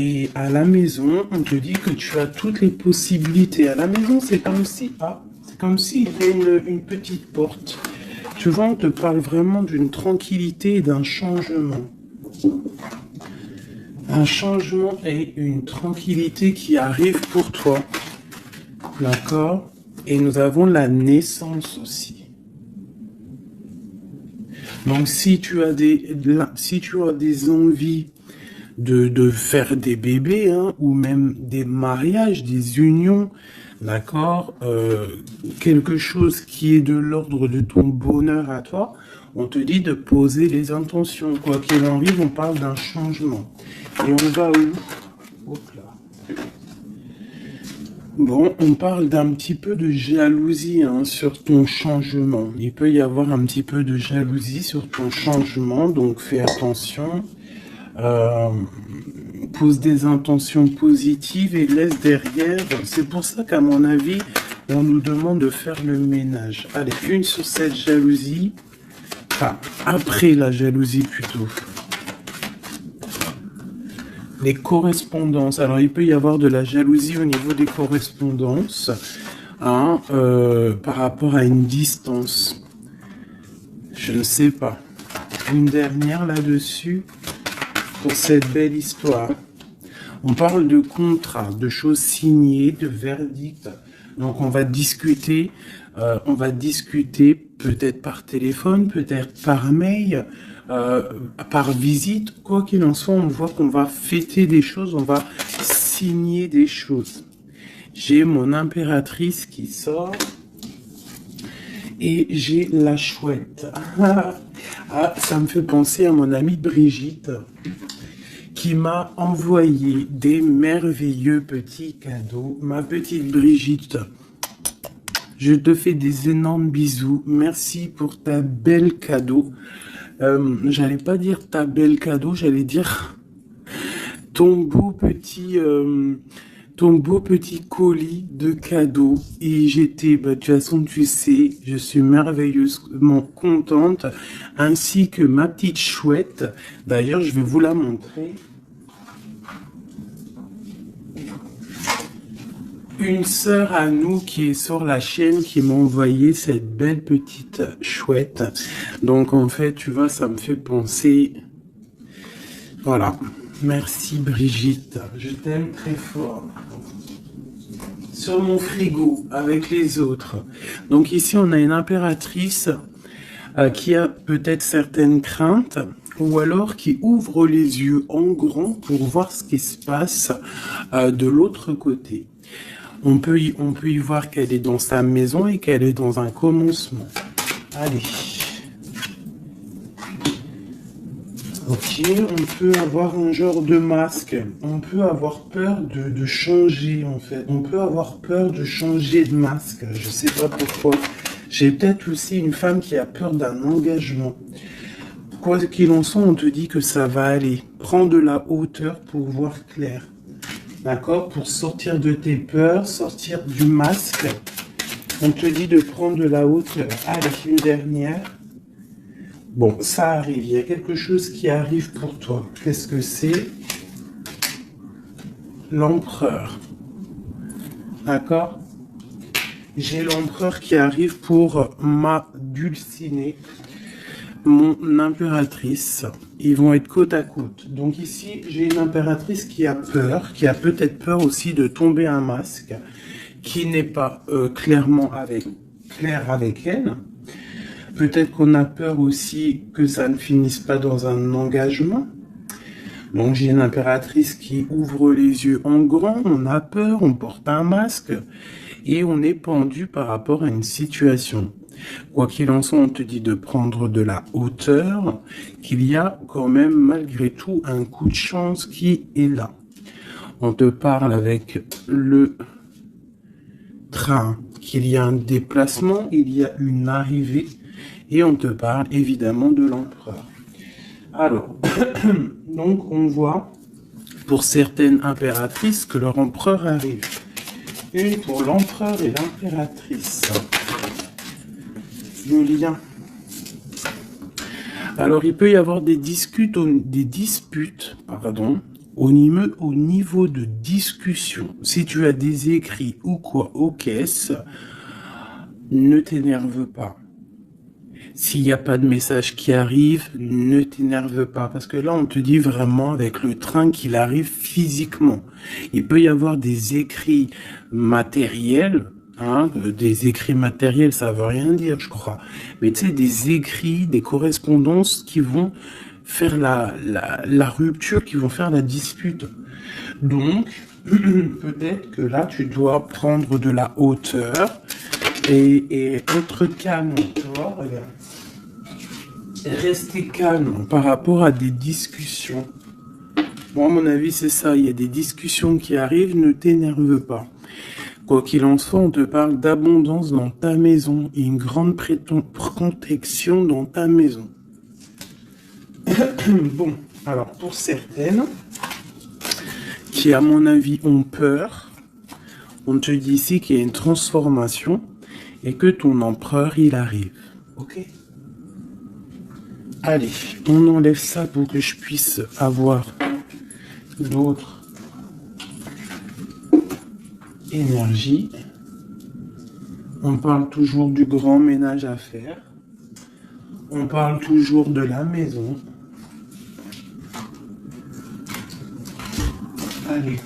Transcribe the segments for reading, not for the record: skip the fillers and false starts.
Et à la maison, on te dit que tu as toutes les possibilités. À la maison, c'est comme si, c'est comme s'il y avait une petite porte. Tu vois, on te parle vraiment d'une tranquillité et d'un changement. Un changement et une tranquillité qui arrive pour toi. D'accord? Et nous avons la naissance aussi. Donc, si tu as des envies de faire des bébés, hein, ou même des mariages, des unions, d'accord, quelque chose qui est de l'ordre de ton bonheur à toi, on te dit de poser les intentions. Quoi qu'il arrive, on parle d'un changement. Et on va où? Hop là. Bon, on parle d'un petit peu de jalousie, hein, sur ton changement. Il peut y avoir un petit peu de jalousie sur ton changement, donc fais attention. Pose des intentions positives et laisse derrière. C'est pour ça qu'à mon avis, on nous demande de faire le ménage. Allez, une sur cette jalousie. Enfin, après la jalousie plutôt. Les correspondances. Alors, il peut y avoir de la jalousie au niveau des correspondances, hein, par rapport à une distance. Je ne sais pas. Une dernière là-dessus pour cette belle histoire. On parle de contrat, de choses signées, de verdicts. Donc, on va discuter peut-être par téléphone, peut-être par mail, par visite. Quoi qu'il en soit, on voit qu'on va fêter des choses, on va signer des choses. J'ai mon impératrice qui sort et j'ai la chouette. Ça me fait penser à mon amie Brigitte qui m'a envoyé des merveilleux petits cadeaux. Ma petite Brigitte, je te fais des énormes bisous. Merci pour ta belle cadeau. J'allais pas dire ta belle cadeau, j'allais dire ton beau petit colis de cadeaux. Et j'étais, de toute façon, tu sais, je suis merveilleusement contente, ainsi que ma petite chouette. D'ailleurs, je vais vous la montrer. Une sœur à nous qui est sur la chaîne qui m'a envoyé cette belle petite chouette. Donc en fait, tu vois, ça me fait penser. Voilà. Merci Brigitte. Je t'aime très fort. Sur mon frigo avec les autres. Donc ici, on a une impératrice qui a peut-être certaines craintes, ou alors qui ouvre les yeux en grand pour voir ce qui se passe de l'autre côté. On peut y voir qu'elle est dans sa maison et qu'elle est dans un commencement. Allez. Ok, on peut avoir un genre de masque. On peut avoir peur de changer, en fait. On peut avoir peur de changer de masque. Je sais pas pourquoi. J'ai peut-être aussi une femme qui a peur d'un engagement. Quoi qu'il en soit, on te dit que ça va aller. Prends de la hauteur pour voir clair. D'accord? Pour sortir de tes peurs, sortir du masque. On te dit de prendre de la hauteur. Allez, une dernière. Bon, ça arrive. Il y a quelque chose qui arrive pour toi. Qu'est-ce que c'est? L'empereur. D'accord? J'ai l'empereur qui arrive pour ma dulcinée, mon impératrice. Ils vont être côte à côte. Donc ici, j'ai une impératrice qui a peur, qui a peut-être peur aussi de tomber un masque, qui n'est pas clair avec elle. Peut-être qu'on a peur aussi que ça ne finisse pas dans un engagement. Donc j'ai une impératrice qui ouvre les yeux en grand, on a peur, on porte un masque et on est pendu par rapport à une situation. Quoi qu'il en soit, on te dit de prendre de la hauteur, qu'il y a quand même malgré tout un coup de chance qui est là. On te parle avec le train, qu'il y a un déplacement, il y a une arrivée, et on te parle évidemment de l'empereur. Alors, donc on voit pour certaines impératrices que leur empereur arrive. Une pour l'empereur et l'impératrice. Le lien. Alors, il peut y avoir des disputes, Au niveau de discussion, si tu as des écrits ou quoi aux caisses, ne t'énerve pas. S'il n'y a pas de message qui arrive, ne t'énerve pas. Parce que là, on te dit vraiment avec le train qu'il arrive physiquement. Il peut y avoir des écrits matériels. Hein, des écrits matériels, ça veut rien dire, je crois. Mais tu sais, des écrits, des correspondances qui vont faire la rupture, qui vont faire la dispute. Donc, peut-être que là, tu dois prendre de la hauteur et être calme, tu vois, regarde. Rester calme par rapport à des discussions. Moi, à mon avis, c'est ça. Il y a des discussions qui arrivent, ne t'énerve pas. Quoi qu'il en soit, on te parle d'abondance dans ta maison et une grande protection dans ta maison. Bon, alors pour certaines qui, à mon avis, ont peur, on te dit ici qu'il y a une transformation et que ton empereur, il arrive. Ok ? Allez, on enlève ça pour que je puisse avoir d'autres énergies. On parle toujours du grand ménage à faire. On parle toujours de la maison. Allez,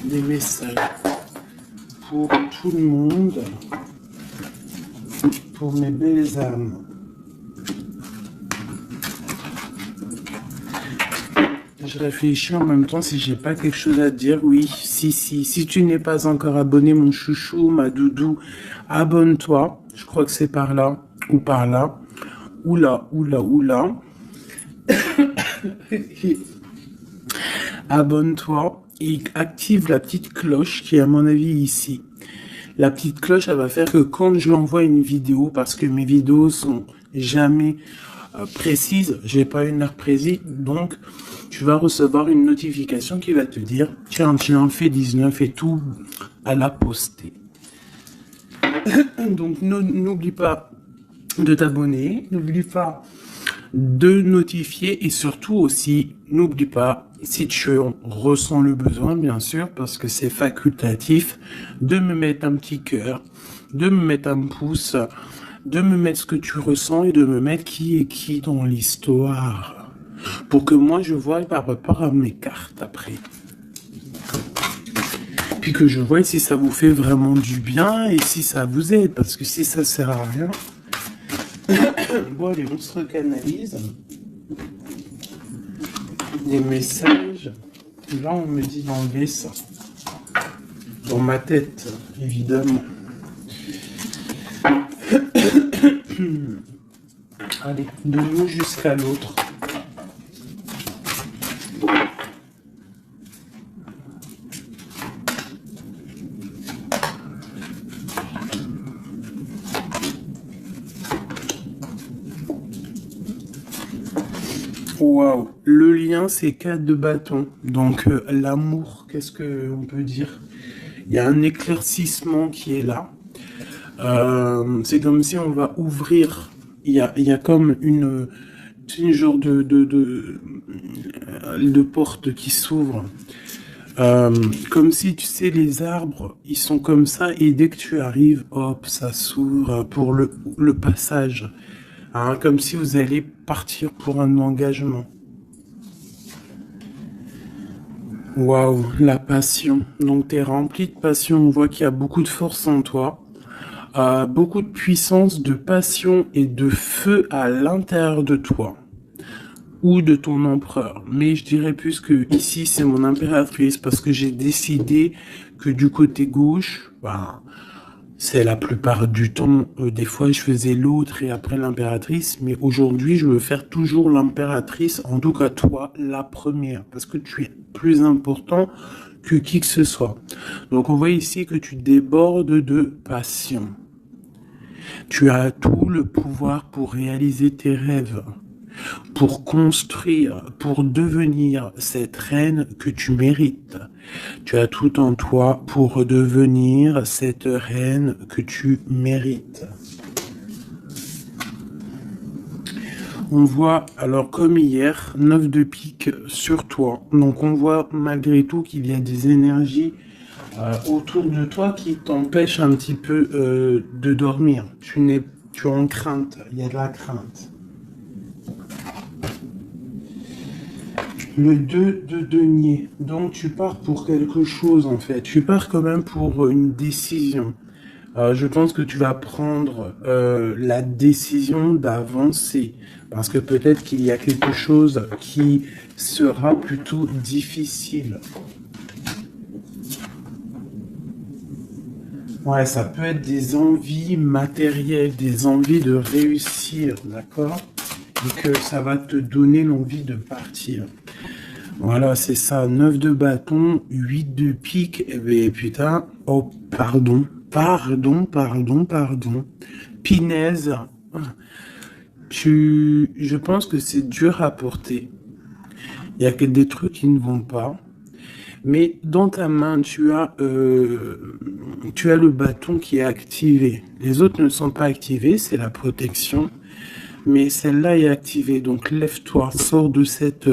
des messages pour tout le monde, pour mes belles âmes. Je réfléchis en même temps si j'ai pas quelque chose à dire. Oui, si tu n'es pas encore abonné, mon chouchou, ma doudou, abonne-toi. Je crois que c'est par là ou par là. Oula. Abonne-toi et active la petite cloche qui est à mon avis ici. La petite cloche, elle va faire que quand je l'envoie une vidéo, parce que mes vidéos sont jamais précises, j'ai pas une heure précise, donc tu vas recevoir une notification qui va te dire tiens, fais 19 et tout à la poster. Donc n'oublie pas de t'abonner, n'oublie pas de notifier et surtout aussi n'oublie pas, si tu ressens le besoin bien sûr, parce que c'est facultatif, de me mettre un petit cœur, de me mettre un pouce, de me mettre ce que tu ressens et de me mettre qui est qui dans l'histoire. Pour que moi je vois par rapport à mes cartes après. Puis que je vois si ça vous fait vraiment du bien et si ça vous aide. Parce que si ça sert à rien. Bon allez, on se recanalise. Des messages. Là on me dit d'enlever ça. Dans ma tête, évidemment. Allez, de nous jusqu'à l'autre. Waouh, le lien c'est 4 de bâton. Donc l'amour, qu'est-ce qu'on peut dire? Il y a un éclaircissement qui est là. C'est comme si on va ouvrir. Il y a comme une genre de porte qui s'ouvre. Comme si tu sais les arbres, ils sont comme ça et dès que tu arrives, hop, ça s'ouvre pour le passage. Hein, comme si vous allez partir pour un engagement. Waouh, la passion. Donc tu es rempli de passion, on voit qu'il y a beaucoup de force en toi. Beaucoup de puissance, de passion et de feu à l'intérieur de toi. Ou de ton empereur. Mais je dirais plus que ici c'est mon impératrice parce que j'ai décidé que du côté gauche, c'est la plupart du temps, des fois je faisais l'autre et après l'impératrice, mais aujourd'hui je veux faire toujours l'impératrice, en tout cas toi, la première, parce que tu es plus important que qui que ce soit. Donc on voit ici que tu débordes de passion. Tu as tout le pouvoir pour réaliser tes rêves, pour construire, pour devenir cette reine que tu mérites. Tu as tout en toi pour devenir cette reine que tu mérites. On voit, alors comme hier, 9 de pique sur toi. Donc on voit malgré tout qu'il y a des énergies autour de toi qui t'empêchent un petit peu de dormir. Tu es en crainte, il y a de la crainte. Le 2 de denier. Donc tu pars pour quelque chose en fait. Tu pars quand même pour une décision. Je pense que tu vas prendre la décision d'avancer. Parce que peut-être qu'il y a quelque chose qui sera plutôt difficile. Ouais, ça peut être des envies matérielles, des envies de réussir, d'accord? Et que ça va te donner l'envie de partir. Voilà, c'est ça. 9 de bâton, 8 de pique. Eh bien, putain. Oh, pardon. Pinaise. Je pense que c'est dur à porter. Il y a que des trucs qui ne vont pas. Mais dans ta main, tu as le bâton qui est activé. Les autres ne sont pas activés, c'est la protection. Mais celle-là est activée. Donc lève-toi, sors de cette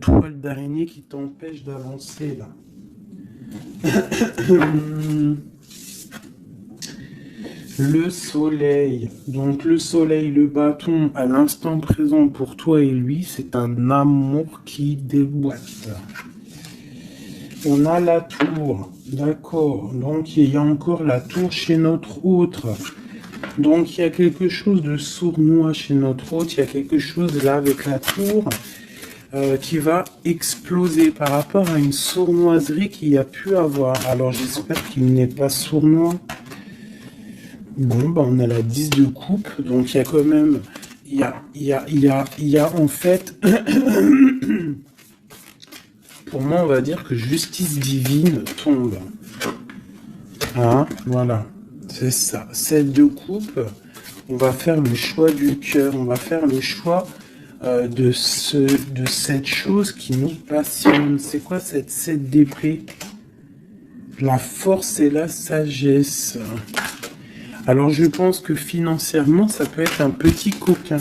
toile d'araignée qui t'empêche d'avancer là. Le soleil. Donc le soleil, le bâton, à l'instant présent pour toi et lui, c'est un amour qui déboîte. On a la tour. D'accord. Donc il y a encore la tour chez notre autre. Donc il y a quelque chose de sournois chez notre autre. Il y a quelque chose là avec la tour qui va exploser par rapport à une sournoiserie qu'il y a pu avoir. Alors j'espère qu'il n'est pas sournois. Bon, bah on a la 10 de coupe, donc il y a quand même, il y a en fait, pour moi on va dire que justice divine tombe. Hein, voilà, c'est ça. 7 de coupe, on va faire le choix du cœur, on va faire le choix de cette chose qui nous passionne. C'est quoi cette 7 d'épée? La force et la sagesse. Alors je pense que financièrement, ça peut être un petit coquin.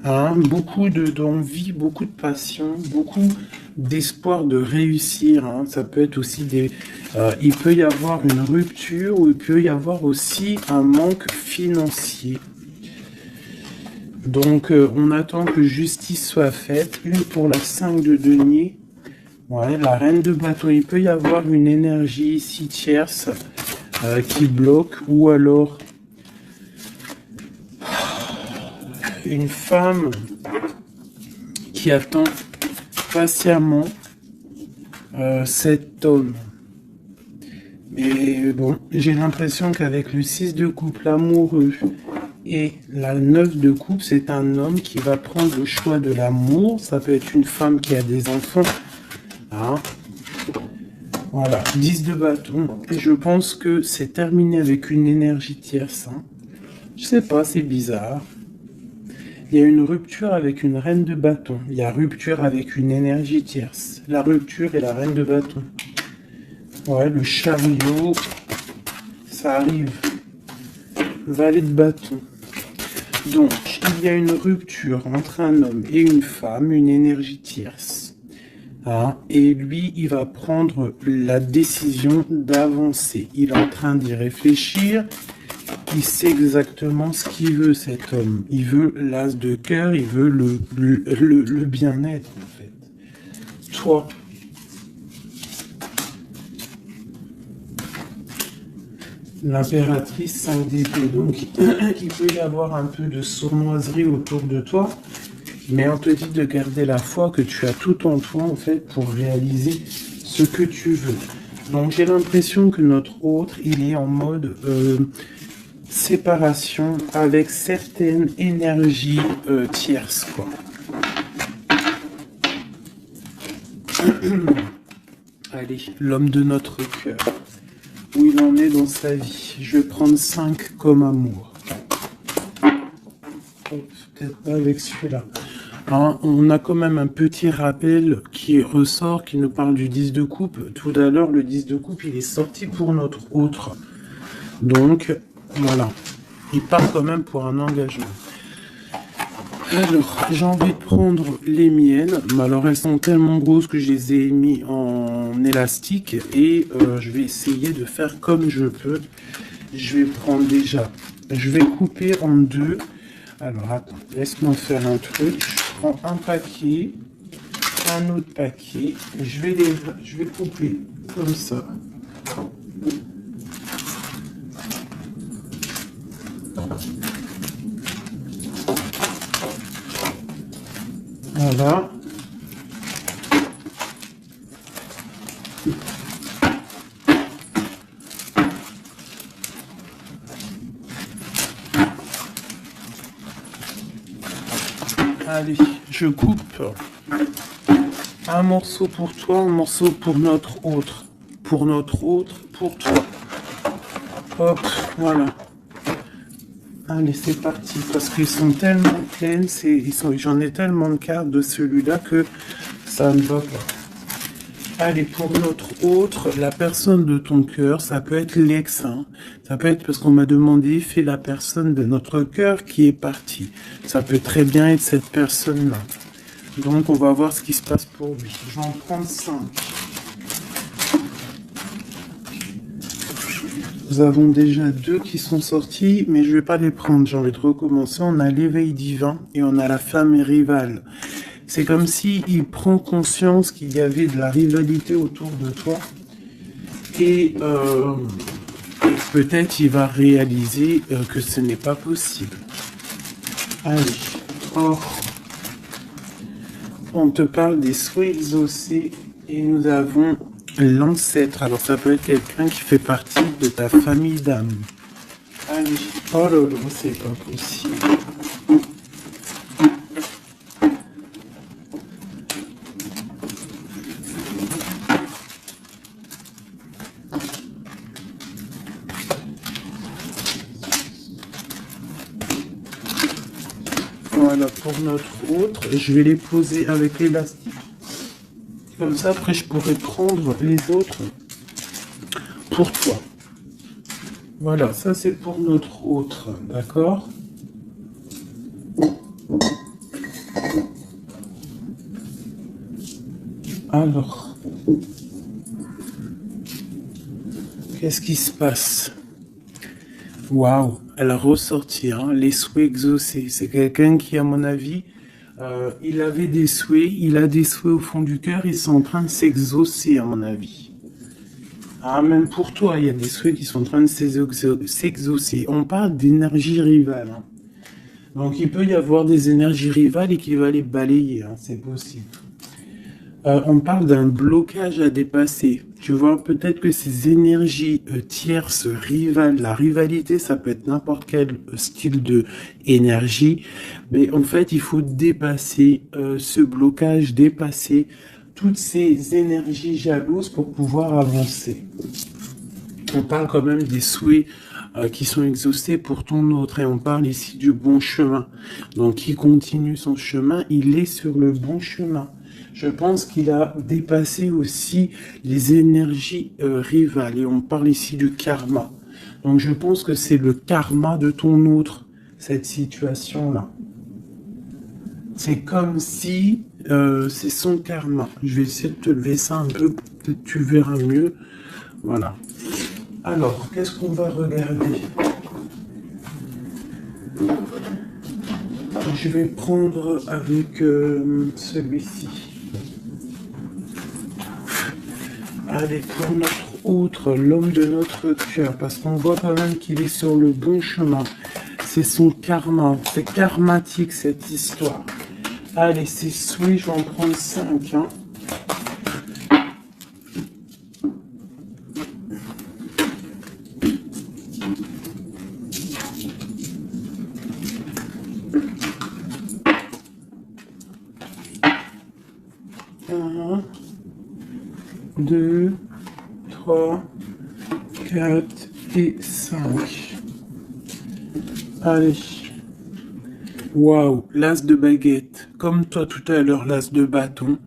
Hein, beaucoup d'envie, beaucoup de passion, beaucoup d'espoir de réussir. Hein. Ça peut être aussi il peut y avoir une rupture ou il peut y avoir aussi un manque financier. Donc on attend que justice soit faite. Une pour la 5 de denier. Ouais, la reine de bâton. Il peut y avoir une énergie ici tierce. Qui bloque, ou alors une femme qui attend patiemment cet homme. Mais bon, j'ai l'impression qu'avec le 6 de coupe, l'amoureux, et la 9 de coupe, c'est un homme qui va prendre le choix de l'amour. Ça peut être une femme qui a des enfants. Hein. Voilà, 10 de bâton. Et je pense que c'est terminé avec une énergie tierce. Hein. Je sais pas, c'est bizarre. Il y a une rupture avec une reine de bâton. Il y a rupture avec une énergie tierce. La rupture et la reine de bâton. Ouais, le chariot. Ça arrive. Valet de bâton. Donc, il y a une rupture entre un homme et une femme, une énergie tierce. Ah, et lui, il va prendre la décision d'avancer. Il est en train d'y réfléchir. Il sait exactement ce qu'il veut, cet homme. Il veut l'as de cœur, il veut le bien-être, en fait. Toi. L'impératrice 5 d'épée. Donc, il peut y avoir un peu de sournoiserie autour de toi. Mais on te dit de garder la foi, que tu as tout en toi, en fait, pour réaliser ce que tu veux. Donc, j'ai l'impression que notre autre, il est en mode séparation avec certaines énergies tierces, quoi. Allez, l'homme de notre cœur. Où il en est dans sa vie. Je vais prendre 5 comme amour. Peut-être pas avec celui-là. Hein, on a quand même un petit rappel qui ressort, qui nous parle du 10 de coupe. Tout à l'heure, le 10 de coupe, il est sorti pour notre autre. Donc, voilà. il part quand même pour un engagement. Alors, j'ai envie de prendre les miennes. Mais alors, elles sont tellement grosses que je les ai mis en élastique. Et je vais essayer de faire comme je peux. Je vais prendre déjà... Je vais couper en deux. Alors, attends, laisse-moi faire un truc. Je prends un paquet, un autre paquet. Je vais couper comme ça. Voilà. Allez, je coupe un morceau pour toi, un morceau pour notre autre. Pour notre autre, pour toi. Hop, voilà. Allez, c'est parti. Parce qu'ils sont tellement pleines, j'en ai tellement de cartes de celui-là que ça ne va pas. Allez, pour notre autre, la personne de ton cœur, ça peut être l'ex. Hein. Ça peut être parce qu'on m'a demandé, fais la personne de notre cœur qui est partie. Ça peut très bien être cette personne-là. Donc, on va voir ce qui se passe pour lui. Je vais en prendre 5. Nous avons déjà 2 qui sont sortis, mais je ne vais pas les prendre. J'ai envie de recommencer. On a l'éveil divin et on a la femme rivale. C'est comme si il prend conscience qu'il y avait de la rivalité autour de toi. Et peut-être il va réaliser que ce n'est pas possible. Allez. Oh. On te parle des souhaits exaucés et nous avons l'ancêtre. Alors ça peut être quelqu'un qui fait partie de ta famille d'âme. Allez. Oh là là, c'est pas possible. Voilà, pour notre autre, je vais les poser avec l'élastique. Comme ça, après, je pourrais prendre les autres pour toi. Voilà, ça c'est pour notre autre, d'accord? Alors, qu'est-ce qui se passe? Waouh, elle a ressorti hein, les souhaits exaucés. C'est quelqu'un qui, à mon avis, il avait des souhaits, il a des souhaits au fond du cœur, ils sont en train de s'exaucer, à mon avis. Ah, même pour toi, il y a des souhaits qui sont en train de s'exaucer. On parle d'énergie rivale. Hein. Donc, il peut y avoir des énergies rivales et qui va les balayer, hein, c'est possible. On parle d'un blocage à dépasser. Tu vois, peut-être que ces énergies tierces, rivales, la rivalité, ça peut être n'importe quel style de énergie. Mais en fait, il faut dépasser ce blocage, dépasser toutes ces énergies jalouses pour pouvoir avancer. On parle quand même des souhaits qui sont exaucés pour ton autre. Et on parle ici du bon chemin. Donc, il continue son chemin, il est sur le bon chemin. Je pense qu'il a dépassé aussi les énergies rivales. Et on parle ici du karma. Donc je pense que c'est le karma de ton autre, cette situation-là. C'est comme si c'est son karma. Je vais essayer de te lever ça un peu, peut-être tu verras mieux. Voilà. Alors, qu'est-ce qu'on va regarder? Je vais prendre avec celui-ci. Allez, pour notre autre, l'homme de notre cœur, parce qu'on voit quand même qu'il est sur le bon chemin. C'est son karma, c'est karmatique cette histoire. Allez, c'est souhait, je vais en prendre 5. Hein. Un, 2, 3, 4 et 5. Allez. Waouh, l'as de baguette. Comme toi tout à l'heure, l'as de bâton.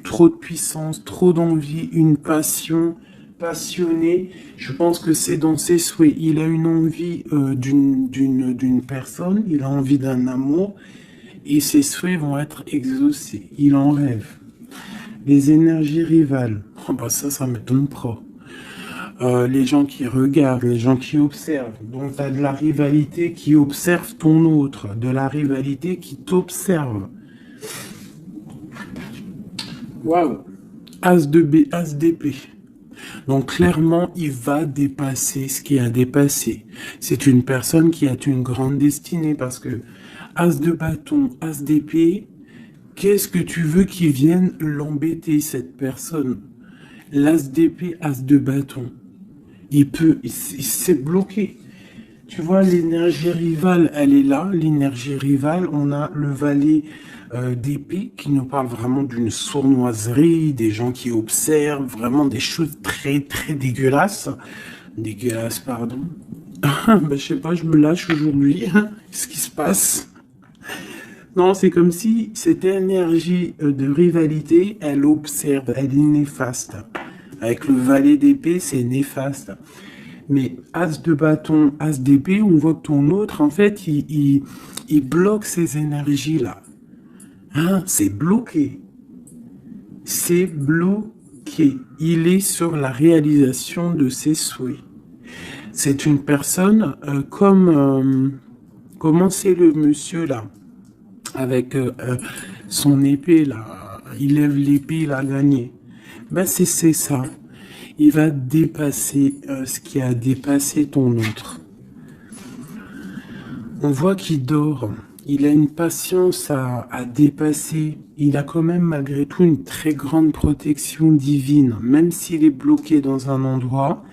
Trop de puissance, trop d'envie, une passion passionné. Je pense que c'est dans ses souhaits. Il a une envie d'une personne, il a envie d'un amour et ses souhaits vont être exaucés. Il en rêve. Les énergies rivales, oh bah ça m'étonne pas. Les gens qui regardent, les gens qui observent. Donc, tu as de la rivalité qui observe ton autre, de la rivalité qui t'observe. Waouh! As de B, As d'épée. Donc, clairement, il va dépasser ce qui a dépassé. C'est une personne qui a une grande destinée parce que As de bâton, As d'épée, qu'est-ce que tu veux qu'il vienne l'embêter, cette personne? L'As d'épée, As de bâton. Il s'est bloqué. Tu vois, l'énergie rivale, elle est là. L'énergie rivale, on a le valet d'épée qui nous parle vraiment d'une sournoiserie, des gens qui observent, vraiment des choses très, très dégueulasses. Dégueulasses, pardon. Je sais pas, je me lâche aujourd'hui. Qu'est-ce qui se passe? Non, c'est comme si cette énergie de rivalité, elle observe, elle est néfaste. Avec le valet d'épée, c'est néfaste. Mais As de bâton, As d'épée, on voit que ton autre, en fait, il bloque ces énergies-là. Hein, c'est bloqué. C'est bloqué. Il est sur la réalisation de ses souhaits. C'est une personne comment c'est le monsieur là, avec son épée là, il lève l'épée, il a gagné. Ben c'est ça. Il va dépasser ce qui a dépassé ton autre. On voit qu'il dort. Il a une patience à dépasser. Il a quand même malgré tout une très grande protection divine. Même s'il est bloqué dans un endroit,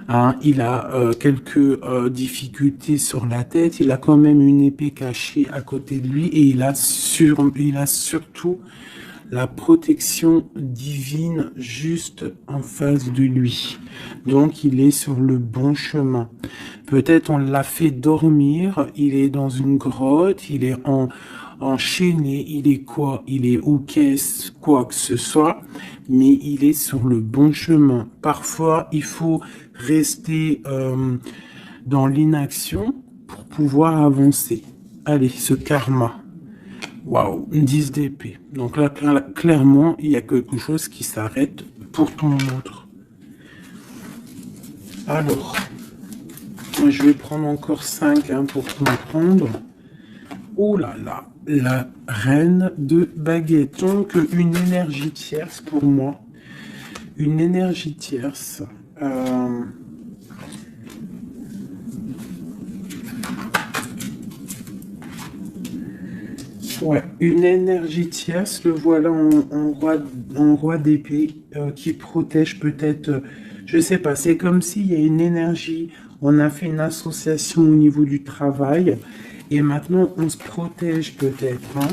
hein, il a quelques difficultés sur la tête. Il a quand même une épée cachée à côté de lui. Et il a surtout la protection divine juste en face de lui. Donc, il est sur le bon chemin. Peut-être on l'a fait dormir, il est dans une grotte, il est enchaîné, il est quoi? Il est au caisse, quoi que ce soit, mais il est sur le bon chemin. Parfois, il faut rester dans l'inaction pour pouvoir avancer. Allez, ce karma. Waouh, 10 d'épée. Donc là, clairement, il y a quelque chose qui s'arrête pour ton autre. Alors, je vais prendre encore 5 pour comprendre. Oh là là, la reine de baguette. Donc, une énergie tierce pour moi. Une énergie tierce. Ouais, une énergie tierce, le voilà en roi d'épée qui protège peut-être, je sais pas, c'est comme s'il y a une énergie, on a fait une association au niveau du travail et maintenant on se protège peut-être. Hein.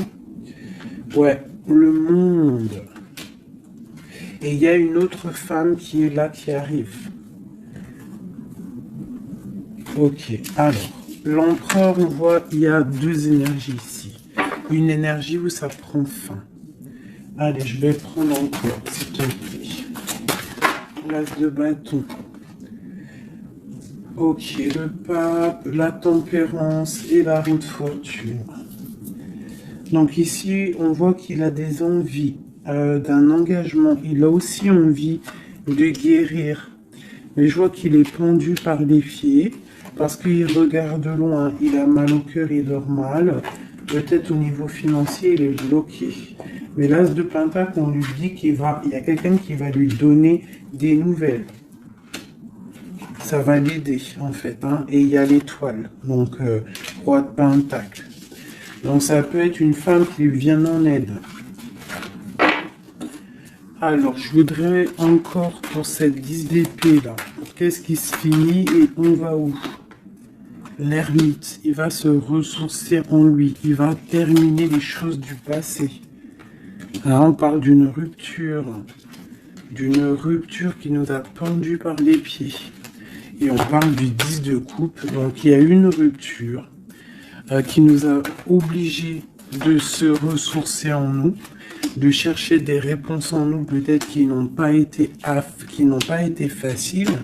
Ouais, le monde. Et il y a une autre femme qui est là, qui arrive. Ok, alors, l'empereur, on voit, il y a deux énergies ici. Une énergie où ça prend fin. Allez, je vais prendre encore, s'il te plaît. L'as de bâton. Ok, le pape, la tempérance et la roue de fortune. Donc ici, on voit qu'il a des envies d'un engagement. Il a aussi envie de guérir. Mais je vois qu'il est pendu par les pieds parce qu'il regarde loin. Il a mal au cœur, il dort mal. Peut-être au niveau financier, il est bloqué. Mais l'as de pentacle, on lui dit qu'il y a quelqu'un qui va lui donner des nouvelles. Ça va l'aider, en fait. Hein. Et il y a l'étoile, donc roi de pentacle. Donc ça peut être une femme qui lui vient en aide. Alors, je voudrais encore pour cette 10 d'épée là. Qu'est-ce qui se finit et on va où? L'ermite, il va se ressourcer en lui, il va terminer les choses du passé. Là, on parle d'une rupture qui nous a pendu par les pieds. Et on parle du 10 de coupe, donc il y a une rupture qui nous a obligés de se ressourcer en nous. de chercher des réponses en nous, peut-être qui n'ont pas été faciles,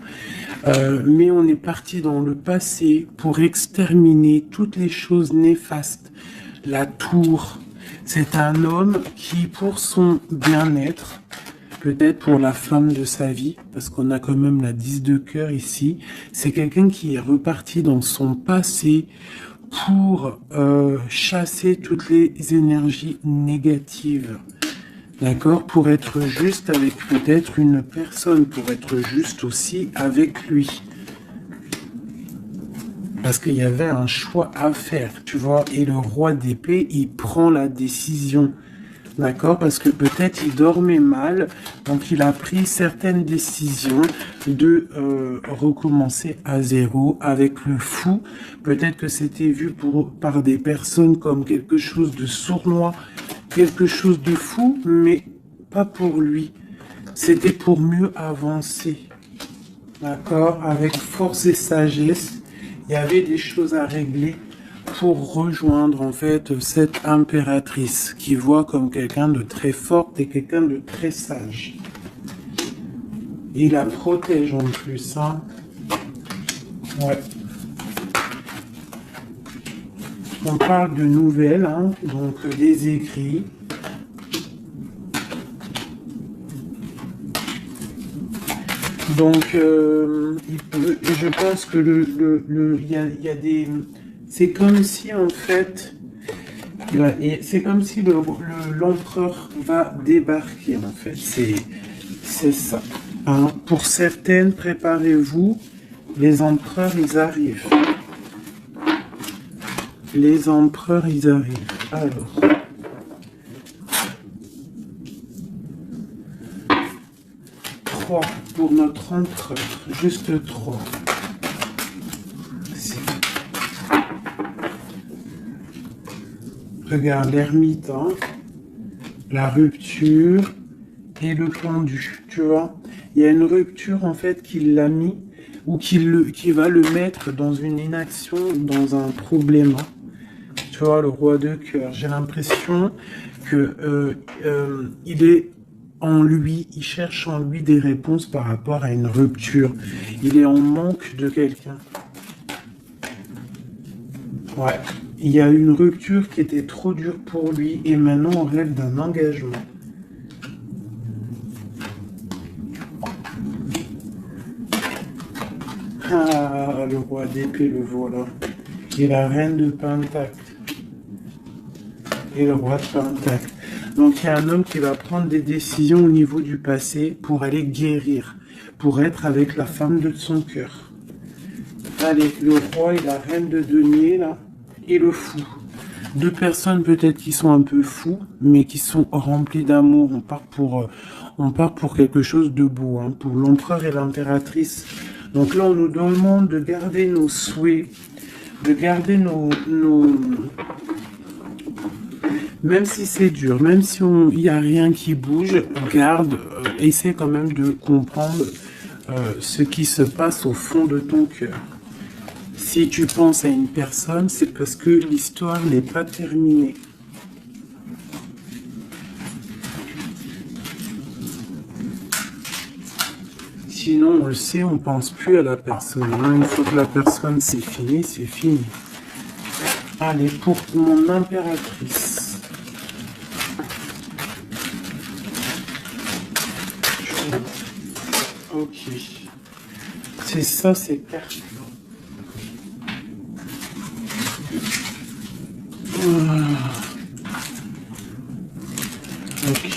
mais on est parti dans le passé pour exterminer toutes les choses néfastes. La tour, c'est un homme qui, pour son bien-être, peut-être pour la femme de sa vie, parce qu'on a quand même la 10 de cœur ici, c'est quelqu'un qui est reparti dans son passé pour chasser toutes les énergies négatives. D'accord? Pour être juste avec peut-être une personne, pour être juste aussi avec lui. Parce qu'il y avait un choix à faire, tu vois. Et le roi d'épée, il prend la décision. D'accord? Parce que peut-être il dormait mal, donc il a pris certaines décisions de recommencer à zéro avec le fou. Peut-être que c'était vu par des personnes comme quelque chose de sournois, quelque chose de fou, mais pas pour lui. C'était pour mieux avancer. D'accord? Avec force et sagesse, il y avait des choses à régler pour rejoindre en fait cette impératrice qui voit comme quelqu'un de très forte et quelqu'un de très sage. Il la protège en plus, hein. Ouais. On parle de nouvelles, hein, donc des écrits. Donc, je pense que il y a des... C'est comme si, en fait, c'est comme si l'empereur va débarquer, en fait. C'est ça. Hein. Pour certaines, préparez-vous, les empereurs, ils arrivent. Les empereurs, ils arrivent. Alors... pour notre empereur, juste 3. Regarde l'ermite, hein, la rupture et le pendu, tu vois. Il y a une rupture en fait qui l'a mis ou qui va le mettre dans une inaction, dans un problème. Tu vois, le roi de cœur. J'ai l'impression que il est en lui, il cherche en lui des réponses par rapport à une rupture. Il est en manque de quelqu'un. Ouais. Il y a une rupture qui était trop dure pour lui et maintenant on rêve d'un engagement. Ah, le roi d'épée, le voilà. Et la reine de Pentacle. Et le roi de Pentacle. Donc il y a un homme qui va prendre des décisions au niveau du passé pour aller guérir, pour être avec la femme de son cœur. Allez, le roi et la reine de denier, là, et le fou. Deux personnes peut-être qui sont un peu fous, mais qui sont remplies d'amour. On part pour quelque chose de beau, hein, pour l'empereur et l'impératrice. Donc là, on nous demande de garder nos souhaits, de garder nos même si c'est dur, même si il n'y a rien qui bouge, garde, essaie quand même de comprendre ce qui se passe au fond de ton cœur. Si tu penses à une personne, c'est parce que l'histoire n'est pas terminée. Sinon, on le sait, on pense plus à la personne. Hein. Une fois que la personne c'est fini, c'est fini. Allez, pour mon impératrice. Ok. C'est ça, c'est carte. Voilà. Ok.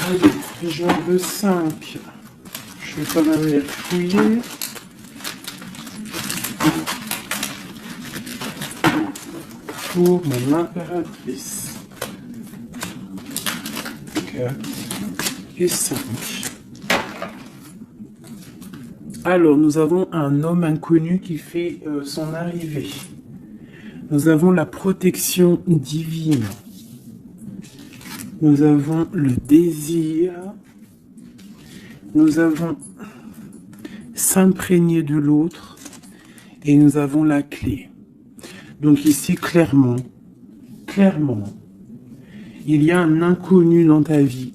Allez, j'en veux 5. Je vais quand même les fouiller. Pour mon impératrice. 4 et 5. Alors, nous avons un homme inconnu qui fait son arrivée. Nous avons la protection divine. Nous avons le désir. Nous avons s'imprégner de l'autre. Et nous avons la clé. Donc ici, clairement, Il y a un inconnu dans ta vie.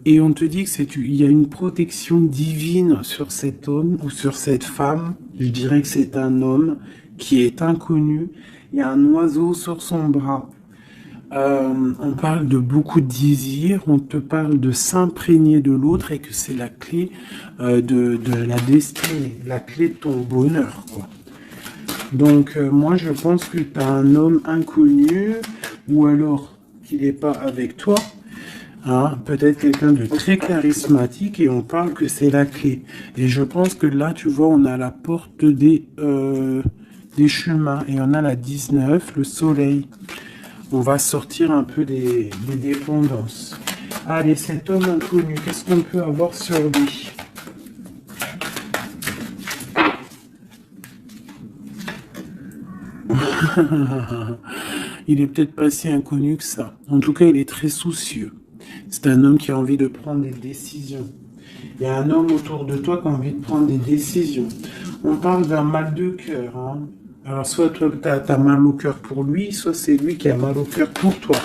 Et on te dit que il y a une protection divine sur cet homme ou sur cette femme. Je dirais que c'est un homme qui est inconnu. Il y a un oiseau sur son bras. On parle de beaucoup de désirs. On te parle de s'imprégner de l'autre et que c'est la clé de la destinée, la clé de ton bonheur, quoi. Donc moi je pense que tu as un homme inconnu ou alors qu'il n'est pas avec toi. Hein, peut-être quelqu'un de très charismatique et on parle que c'est la clé. Et je pense que là, tu vois, on a la porte des chemins et on a la 19, le soleil. On va sortir un peu des dépendances. Allez, cet homme inconnu, qu'est-ce qu'on peut avoir sur lui? Il est peut-être pas si inconnu que ça. En tout cas, il est très soucieux. C'est un homme qui a envie de prendre des décisions. Il y a un homme autour de toi qui a envie de prendre des décisions. On parle d'un mal de cœur. Hein. Alors, soit toi, tu as mal au cœur pour lui, soit c'est lui qui a mal au cœur pour toi.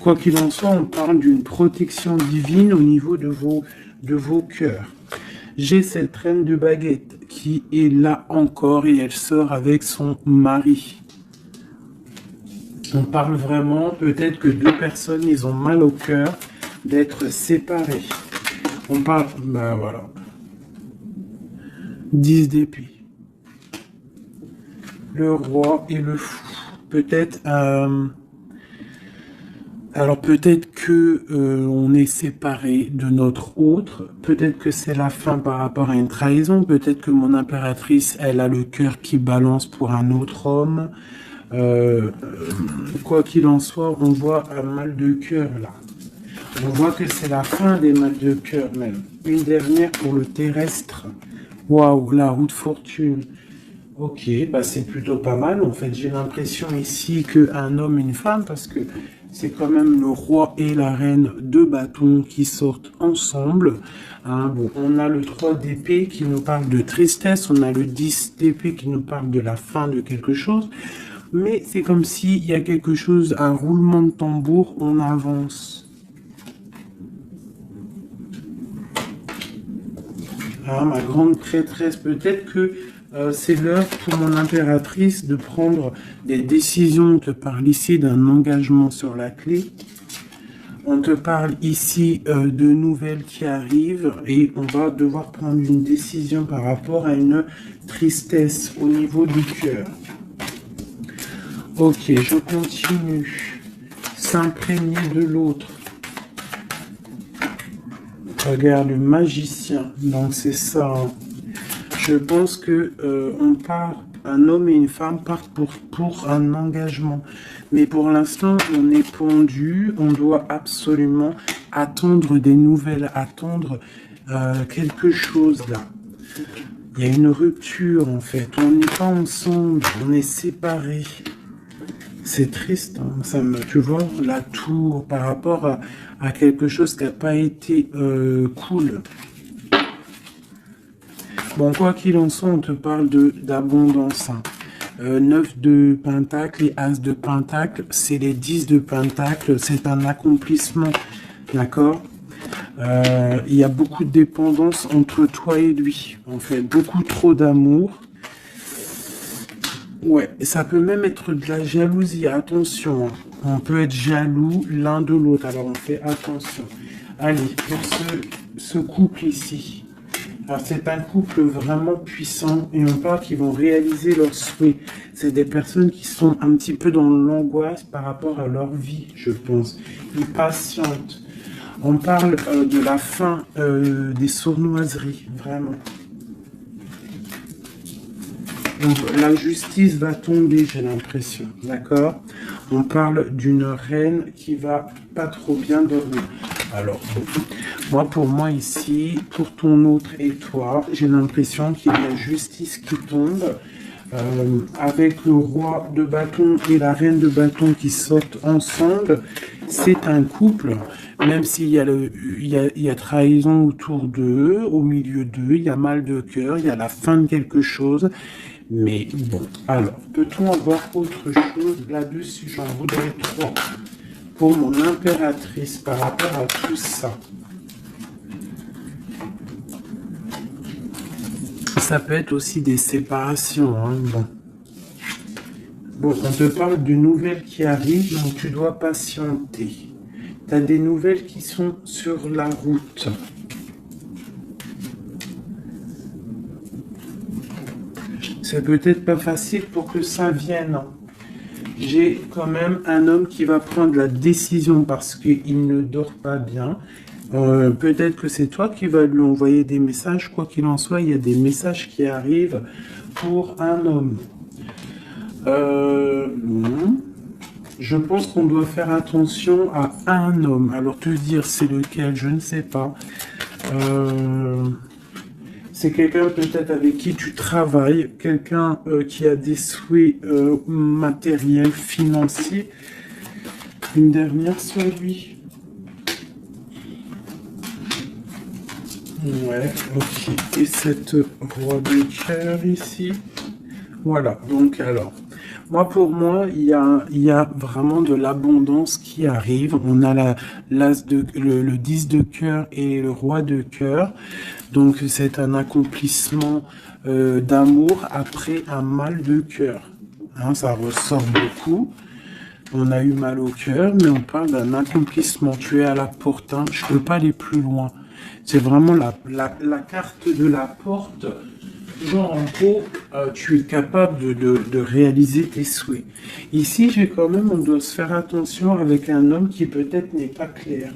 Quoi qu'il en soit, on parle d'une protection divine au niveau de vos cœurs. J'ai cette reine de baguette qui est là encore et elle sort avec son mari. On parle vraiment, peut-être que deux personnes, ils ont mal au cœur d'être séparés. On parle, ben voilà. 10 d'épée. Le roi et le fou. Peut-être, alors peut-être que on est séparé de notre autre. Peut-être que c'est la fin par rapport à une trahison. Peut-être que mon impératrice, elle a le cœur qui balance pour un autre homme. Quoi qu'il en soit, on voit un mal de cœur là. On voit que c'est la fin des mal de cœur même. Une dernière pour le terrestre. Waouh, la roue de fortune. Ok, bah c'est plutôt pas mal. En fait, j'ai l'impression ici qu'un homme et une femme, parce que c'est quand même le roi et la reine de bâtons qui sortent ensemble. Hein, bon, on a le 3 d'épée qui nous parle de tristesse, on a le 10 d'épée qui nous parle de la fin de quelque chose. Mais c'est comme s'il y a quelque chose, un roulement de tambour, on avance. Ah, ma grande prêtresse, peut-être que c'est l'heure pour mon impératrice de prendre des décisions. On te parle ici d'un engagement sur la clé. On te parle ici de nouvelles qui arrivent et on va devoir prendre une décision par rapport à une tristesse au niveau du cœur. Ok, je continue. S'imprégner de l'autre. Regarde, le magicien. Donc c'est ça. Hein. Je pense que on part, un homme et une femme partent pour un engagement. Mais pour l'instant, on est pendu. On doit absolument attendre des nouvelles, attendre quelque chose là. Il y a une rupture en fait. On n'est pas ensemble, on est séparés. C'est triste, hein. Ça me, tu vois, la tour par rapport à quelque chose qui n'a pas été cool. Bon, quoi qu'il en soit, on te parle d'abondance. Hein. 9 de pentacle et as de pentacle, c'est les 10 de pentacle, c'est un accomplissement, d'accord. Il y a beaucoup de dépendance entre toi et lui, en fait, beaucoup trop d'amour. Ouais, ça peut même être de la jalousie, attention, hein. On peut être jaloux l'un de l'autre, alors on fait attention. Allez, pour ce couple ici, alors c'est un couple vraiment puissant et on parle qu'ils vont réaliser leurs souhaits. C'est des personnes qui sont un petit peu dans l'angoisse par rapport à leur vie, je pense. Ils patientent. On parle de la fin des sournoiseries, vraiment. Donc, la justice va tomber, j'ai l'impression, d'accord? On parle d'une reine qui va pas trop bien dormir. Alors, pour moi ici, pour ton autre et toi, j'ai l'impression qu'il y a la justice qui tombe, avec le roi de bâton et la reine de bâton qui sortent ensemble. C'est un couple, même s'il y a il y a trahison autour d'eux, au milieu d'eux, il y a mal de cœur, il y a la fin de quelque chose. Mais bon, alors, peut-on avoir autre chose là-dessus? J'en voudrais 3. pour mon impératrice par rapport à tout ça. Ça peut être aussi des séparations, hein, bon. Bon, on te parle de nouvelles qui arrivent, donc tu dois patienter. Tu as des nouvelles qui sont sur la route. C'est peut-être pas facile pour que ça vienne. J'ai quand même un homme qui va prendre la décision parce qu'il ne dort pas bien. Peut-être que c'est toi qui vas lui envoyer des messages. Quoi qu'il en soit, il y a des messages qui arrivent pour un homme. Je pense qu'on doit faire attention à un homme. Alors te dire c'est lequel, je ne sais pas. C'est quelqu'un peut-être avec qui tu travailles, quelqu'un qui a des souhaits matériels, financiers. Une dernière sur lui. Ouais, ok. Et cette roi de cœur ici. Voilà, donc alors, pour moi, il y a vraiment de l'abondance qui arrive. On a le 10 de cœur et le roi de cœur. Donc, c'est un accomplissement d'amour après un mal de cœur. Hein, ça ressort beaucoup. On a eu mal au cœur, mais on parle d'un accomplissement. Tu es à la porte, hein. Je ne peux pas aller plus loin. C'est vraiment la carte de la porte. Genre, en gros, tu es capable de réaliser tes souhaits. Ici, on doit se faire attention avec un homme qui peut-être n'est pas clair.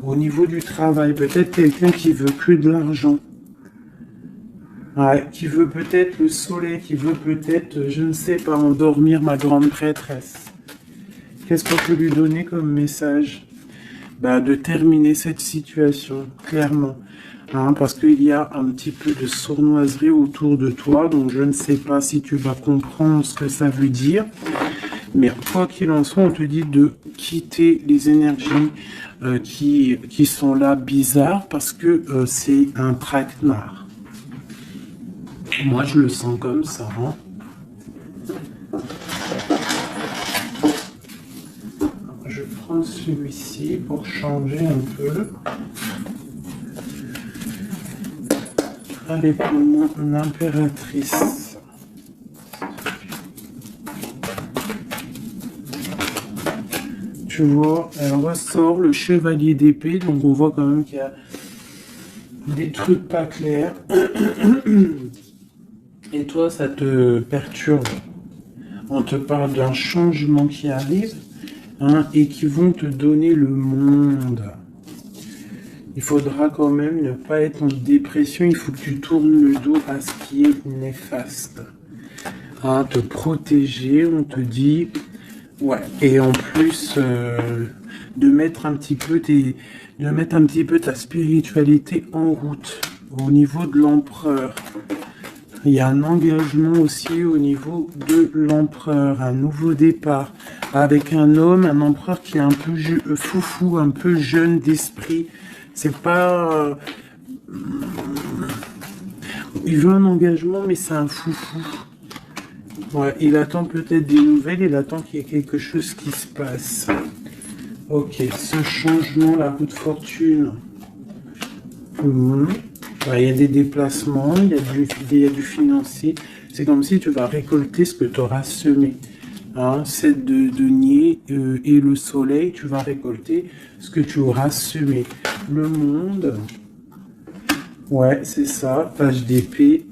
Au niveau du travail, peut-être quelqu'un qui veut que de l'argent. Ouais, qui veut peut-être le soleil, qui veut peut-être, je ne sais pas, endormir ma grande prêtresse. Qu'est-ce qu'on peut lui donner comme message? De terminer cette situation, clairement. Hein, parce qu'il y a un petit peu de sournoiserie autour de toi, donc je ne sais pas si tu vas comprendre ce que ça veut dire. Mais quoi qu'il en soit, on te dit de quitter les énergies qui sont là bizarres, parce que c'est un traquenard. Moi, je le sens comme ça. Hein. Je prends celui-ci pour changer un peu. Allez, pour mon impératrice. Tu vois, elle ressort le chevalier d'épée, donc on voit quand même qu'il y a des trucs pas clairs. Et toi, ça te perturbe. On te parle d'un changement qui arrive, hein, et qui vont te donner le monde. Il faudra quand même ne pas être en dépression. Il faut que tu tournes le dos à ce qui est néfaste. Hein, te protéger, on te dit. Ouais. Et en plus, de mettre un petit peu ta spiritualité en route. Au niveau de l'empereur. Il y a un engagement aussi au niveau de l'empereur. Un nouveau départ. Avec un homme, un empereur qui est un peu foufou, un peu jeune d'esprit. C'est pas... il veut un engagement, mais c'est un foufou. Ouais, il attend peut-être des nouvelles, il attend qu'il y ait quelque chose qui se passe. Ok, ce changement, la roue de fortune. Ouais, il y a des déplacements, il y a du financier. C'est comme si tu vas récolter ce que tu auras semé. Hein, c'est de denier et le soleil, tu vas récolter ce que tu auras semé. Le monde, ouais, c'est ça, page d'épée.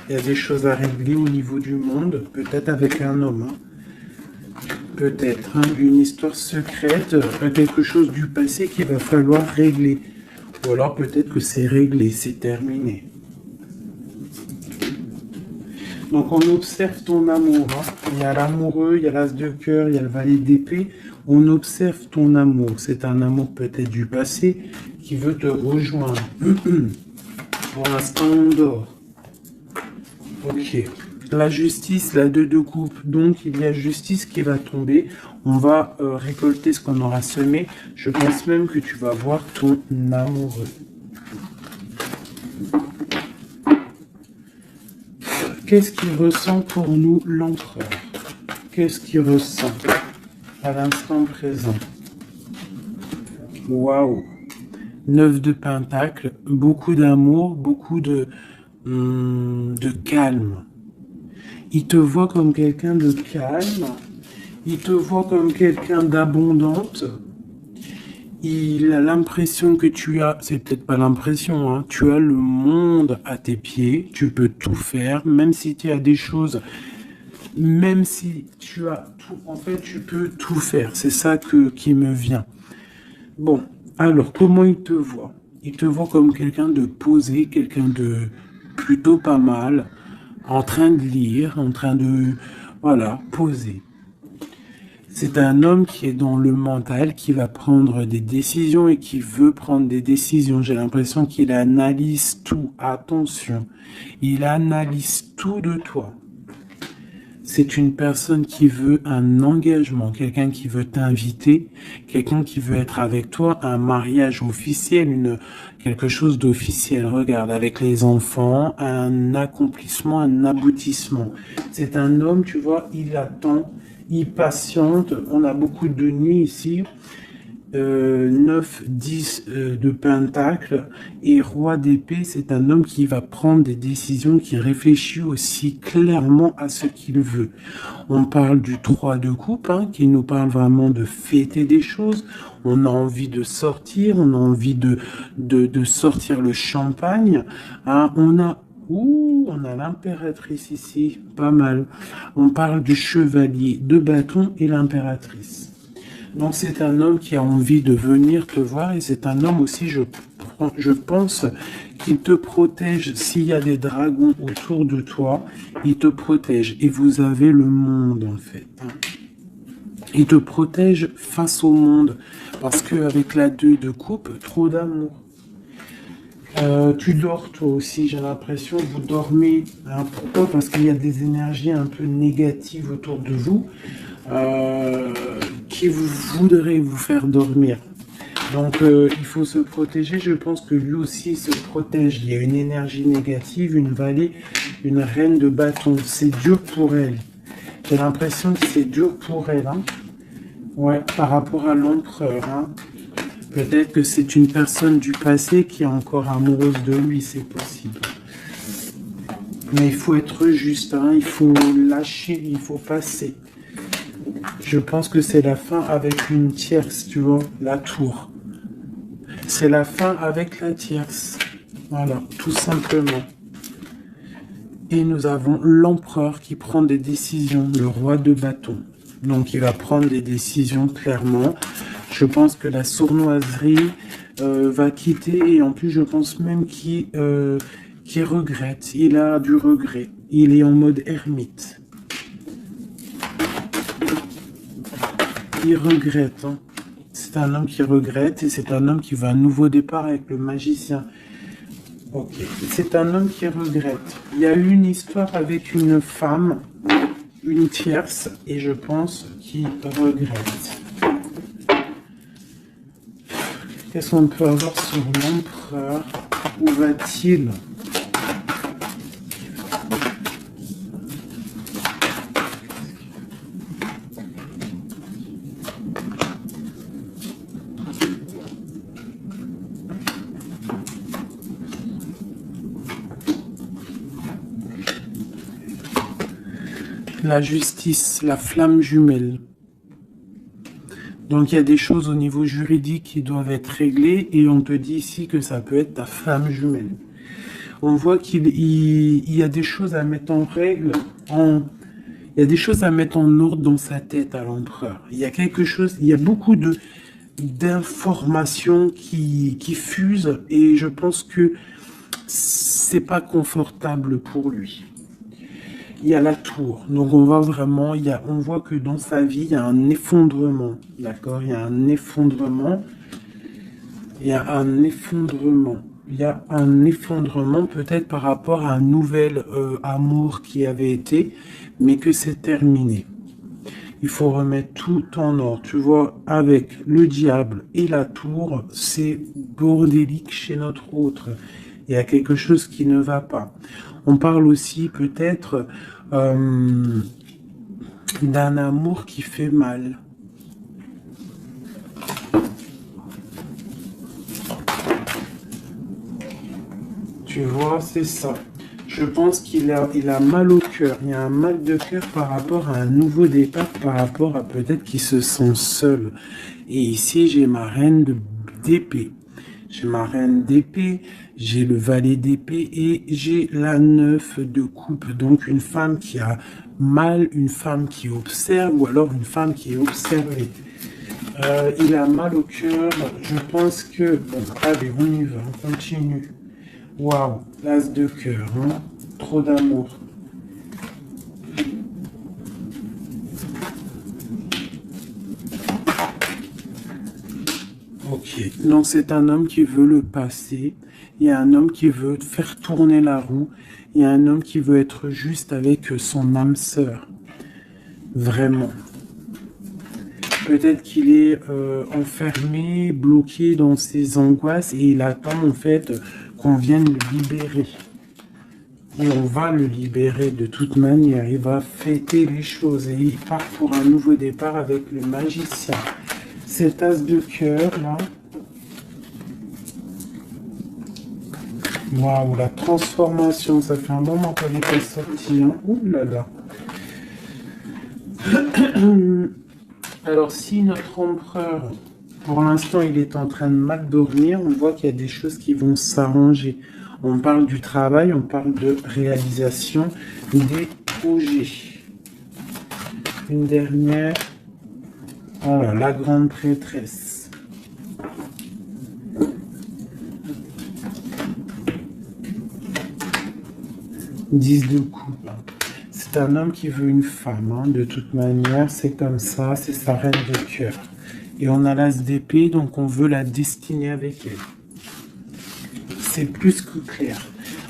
Il y a des choses à régler au niveau du monde, peut-être avec un homme. Hein. Peut-être, hein, une histoire secrète, quelque chose du passé qu'il va falloir régler. Ou alors peut-être que c'est réglé, c'est terminé. Donc on observe ton amour. Hein. Il y a l'amoureux, il y a l'as de cœur, il y a le valet d'épée. On observe ton amour. C'est un amour peut-être du passé qui veut te rejoindre. Pour l'instant, on dort. Ok. La justice, la 2 de coupe. Donc il y a justice qui va tomber. On va récolter ce qu'on aura semé. Je pense même que tu vas voir ton amoureux. Qu'est-ce qu'il ressent pour nous, l'empereur? Qu'est-ce qu'il ressent? à l'instant présent. Waouh! 9 de Pentacle, beaucoup d'amour, beaucoup de calme. Il te voit comme quelqu'un de calme, il te voit comme quelqu'un d'abondante. Il a l'impression que tu as, c'est peut-être pas l'impression, hein, tu as le monde à tes pieds, tu peux tout faire, même si tu as des choses, même si tu as tout, en fait, tu peux tout faire. C'est ça qui me vient. Bon, alors, comment il te voit? Il te voit comme quelqu'un de posé, quelqu'un de plutôt pas mal, en train de lire, en train de, voilà, poser. C'est un homme qui est dans le mental, qui va prendre des décisions et qui veut prendre des décisions. J'ai l'impression qu'il analyse tout. Attention, il analyse tout de toi. C'est une personne qui veut un engagement, quelqu'un qui veut t'inviter, quelqu'un qui veut être avec toi, un mariage officiel, quelque chose d'officiel. Regarde, avec les enfants, un accomplissement, un aboutissement. C'est un homme, tu vois, il attend, il patiente. On a beaucoup de nuits ici. 9, 10 de Pentacle et Roi d'épée, c'est un homme qui va prendre des décisions, qui réfléchit aussi clairement à ce qu'il veut. On parle du 3 de coupe, hein, qui nous parle vraiment de fêter des choses. On a envie de sortir, on a envie de sortir le champagne. Hein, on a l'impératrice ici, pas mal. On parle du chevalier de bâton et l'impératrice. Donc c'est un homme qui a envie de venir te voir et c'est un homme aussi, je pense, qu'il te protège. S'il y a des dragons autour de toi, il te protège. Et vous avez le monde en fait. Il te protège face au monde. Parce qu'avec la 2 de coupe, trop d'amour. Tu dors toi aussi, j'ai l'impression, vous dormez. Hein, pourquoi? Parce qu'il y a des énergies un peu négatives autour de vous. Qui voudrait vous faire dormir. Donc il faut se protéger. Je pense que lui aussi se protège. Il y a une énergie négative, une vallée, une reine de bâton. C'est dur pour elle. J'ai l'impression que c'est dur pour elle. Hein. Ouais, par rapport à l'empereur. Hein. Peut-être que c'est une personne du passé qui est encore amoureuse de lui, c'est possible. Mais il faut être juste, hein. Il faut lâcher, il faut passer. Je pense que c'est la fin avec une tierce, tu vois, la tour. C'est la fin avec la tierce. Voilà, tout simplement. Et nous avons l'empereur qui prend des décisions, le roi de bâton. Donc il va prendre des décisions clairement. Je pense que la sournoiserie va quitter et en plus je pense même qu'il regrette. Il a du regret. Il est en mode ermite. Il regrette. Hein. C'est un homme qui regrette et c'est un homme qui veut un nouveau départ avec le magicien. Ok. C'est un homme qui regrette. Il y a eu une histoire avec une femme, une tierce, et je pense qu'il regrette. Qu'est-ce qu'on peut avoir sur l'empereur? Où va-t-il? La justice, la flamme jumelle. Donc il y a des choses au niveau juridique qui doivent être réglées et on te dit ici que ça peut être ta flamme jumelle. On voit qu'il y a des choses à mettre en règle, il y a des choses à mettre en ordre dans sa tête à l'empereur. Il y a quelque chose, il y a beaucoup d'informations qui fusent et je pense que c'est pas confortable pour lui. Il y a la tour, donc on voit vraiment, on voit que dans sa vie, il y a un effondrement, d'accord? Il y a un effondrement, il y a un effondrement, il y a un effondrement peut-être par rapport à un nouvel amour qui avait été, mais que c'est terminé. Il faut remettre tout en ordre, tu vois, avec le diable et la tour, c'est bordélique chez notre autre. Il y a quelque chose qui ne va pas. On parle aussi peut-être d'un amour qui fait mal. Tu vois, c'est ça. Je pense il a mal au cœur. Il y a un mal de cœur par rapport à un nouveau départ, par rapport à peut-être qu'il se sent seul. Et ici, j'ai ma reine d'épée. J'ai ma reine d'épée, j'ai le valet d'épée et j'ai la 9 de coupe. Donc une femme qui a mal, une femme qui observe ou alors une femme qui est observée. Il a mal au cœur. Je pense que... Bon, allez, on y va, on continue. Waouh, l'as de cœur, hein? Trop d'amour. Ok, donc c'est un homme qui veut le passé. Il y a un homme qui veut faire tourner la roue. Il y a un homme qui veut être juste avec son âme sœur. Vraiment. Peut-être qu'il est enfermé, bloqué dans ses angoisses et il attend en fait qu'on vienne le libérer. Et on va le libérer de toute manière. Il va fêter les choses et il part pour un nouveau départ avec le magicien. Cet as de cœur là. Waouh, la transformation, ça fait un bon moment qu'elle n'est pas sortie. Hein. Ouh là là. Alors si notre empereur, pour l'instant, il est en train de mal dormir, on voit qu'il y a des choses qui vont s'arranger. On parle du travail, on parle de réalisation des projets. Une dernière. Voilà, la grande prêtresse. Dix de coupe. C'est un homme qui veut une femme, hein. De toute manière, c'est comme ça, c'est sa reine de cœur. Et on a l'as d'épée, donc on veut la destiner avec elle. C'est plus que clair.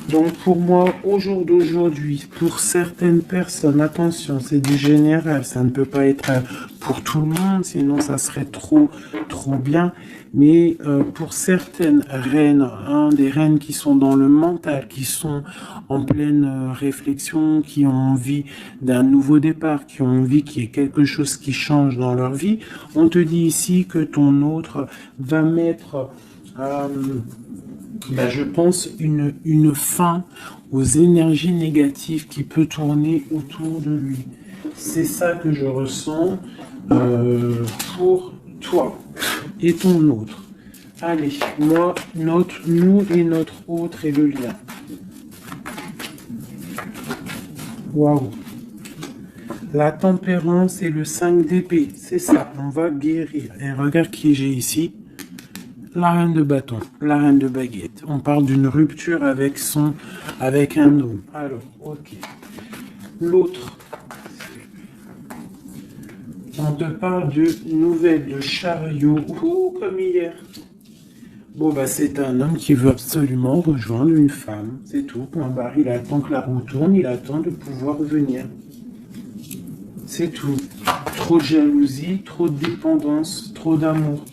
Donc pour moi, au jour d'aujourd'hui, pour certaines personnes, attention, c'est du général, ça ne peut pas être pour tout le monde, sinon ça serait trop bien. Mais pour certaines reines, hein, des reines qui sont dans le mental, qui sont en pleine réflexion, qui ont envie d'un nouveau départ, qui ont envie qu'il y ait quelque chose qui change dans leur vie, on te dit ici que ton autre va mettre... je pense une fin aux énergies négatives qui peut tourner autour de lui. C'est ça que je ressens pour toi et ton autre. Allez, moi, nous et notre autre et le lien. Waouh. La tempérance et le 5 d'épée, c'est ça, on va guérir. Et regarde qui j'ai ici. La reine de bâton, la reine de baguette. On parle d'une rupture avec un homme. Alors, ok. L'autre. On te parle de nouvelles de chariot. Ouh, comme hier. Bon, c'est un homme qui veut absolument rejoindre une femme. C'est tout. Point barre. Il attend que la roue tourne. Il attend de pouvoir venir. C'est tout. Trop de jalousie, trop de dépendance, trop d'amour.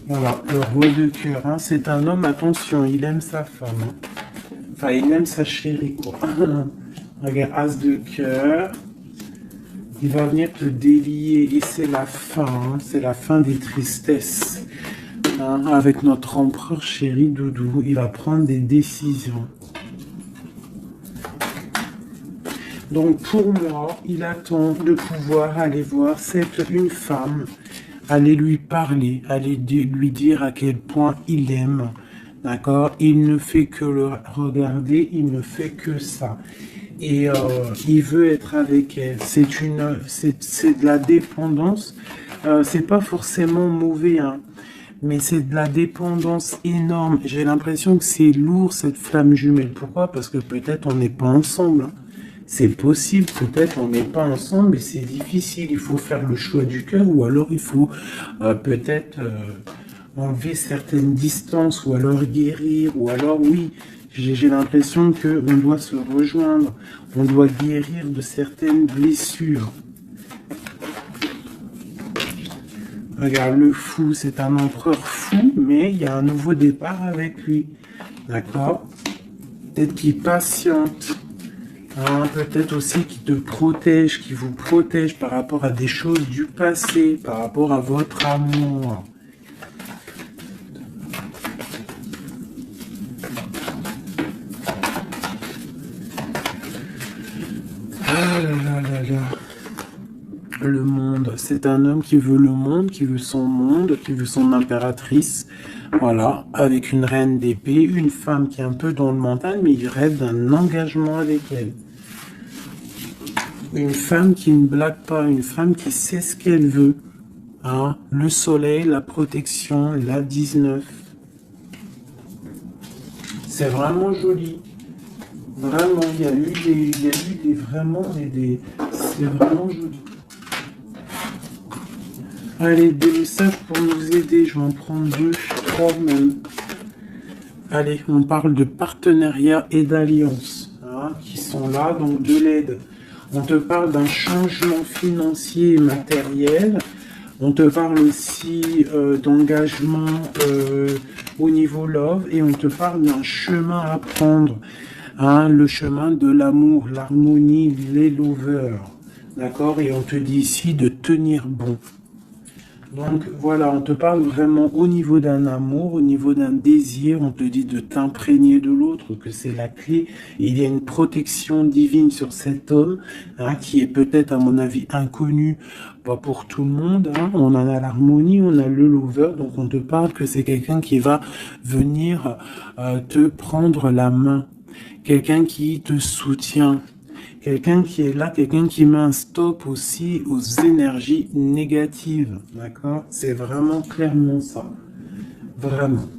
Voilà, le roi de cœur, hein, c'est un homme, attention, il aime sa femme. Hein. Enfin, il aime sa chérie, quoi. Regarde, as de cœur. Il va venir te délier et c'est la fin, hein, c'est la fin des tristesses. Hein, avec notre empereur chéri Doudou, il va prendre des décisions. Donc pour moi, il attend de pouvoir aller voir une femme, aller lui parler, aller lui dire à quel point il aime, d'accord? Il ne fait que le regarder, il ne fait que ça. Et il veut être avec elle. C'est de la dépendance. C'est pas forcément mauvais, hein, mais c'est de la dépendance énorme. J'ai l'impression que c'est lourd, cette flamme jumelle. Pourquoi? Parce que peut-être on n'est pas ensemble, hein. C'est possible, peut-être on n'est pas ensemble, mais c'est difficile. Il faut faire le choix du cœur, ou alors il faut peut-être enlever certaines distances, ou alors guérir, ou alors oui, j'ai l'impression qu'on doit se rejoindre, on doit guérir de certaines blessures. Regarde, le fou, c'est un empereur fou, mais il y a un nouveau départ avec lui. D'accord? Peut-être qu'il patiente. Hein, peut-être aussi qui te protège, qui vous protège par rapport à des choses du passé, par rapport à votre amour. c'est un homme qui veut le monde, qui veut son monde, qui veut son impératrice. Voilà, avec une reine d'épée, une femme qui est un peu dans le mental, mais il rêve d'un engagement avec elle. Une femme qui ne blague pas, une femme qui sait ce qu'elle veut. Hein, le soleil, la protection, la 19. C'est vraiment joli. Vraiment, il y a eu c'est vraiment joli. Allez, des messages pour nous aider. Je vais en prendre 2, 3 même. Allez, on parle de partenariat et d'alliance, hein, qui sont là, donc de l'aide. On te parle d'un changement financier et matériel. On te parle aussi d'engagement au niveau love et on te parle d'un chemin à prendre. Hein, le chemin de l'amour, l'harmonie, les lovers. D'accord? Et on te dit ici de tenir bon. Donc voilà, on te parle vraiment au niveau d'un amour, au niveau d'un désir, on te dit de t'imprégner de l'autre, que c'est la clé. Il y a une protection divine sur cet homme, hein, qui est peut-être à mon avis inconnu, pas pour tout le monde. Hein. On en a l'harmonie, on a le lover, donc on te parle que c'est quelqu'un qui va venir te prendre la main, quelqu'un qui te soutient. Quelqu'un qui est là, quelqu'un qui met un stop aussi aux énergies négatives, d'accord? C'est vraiment clairement ça, vraiment.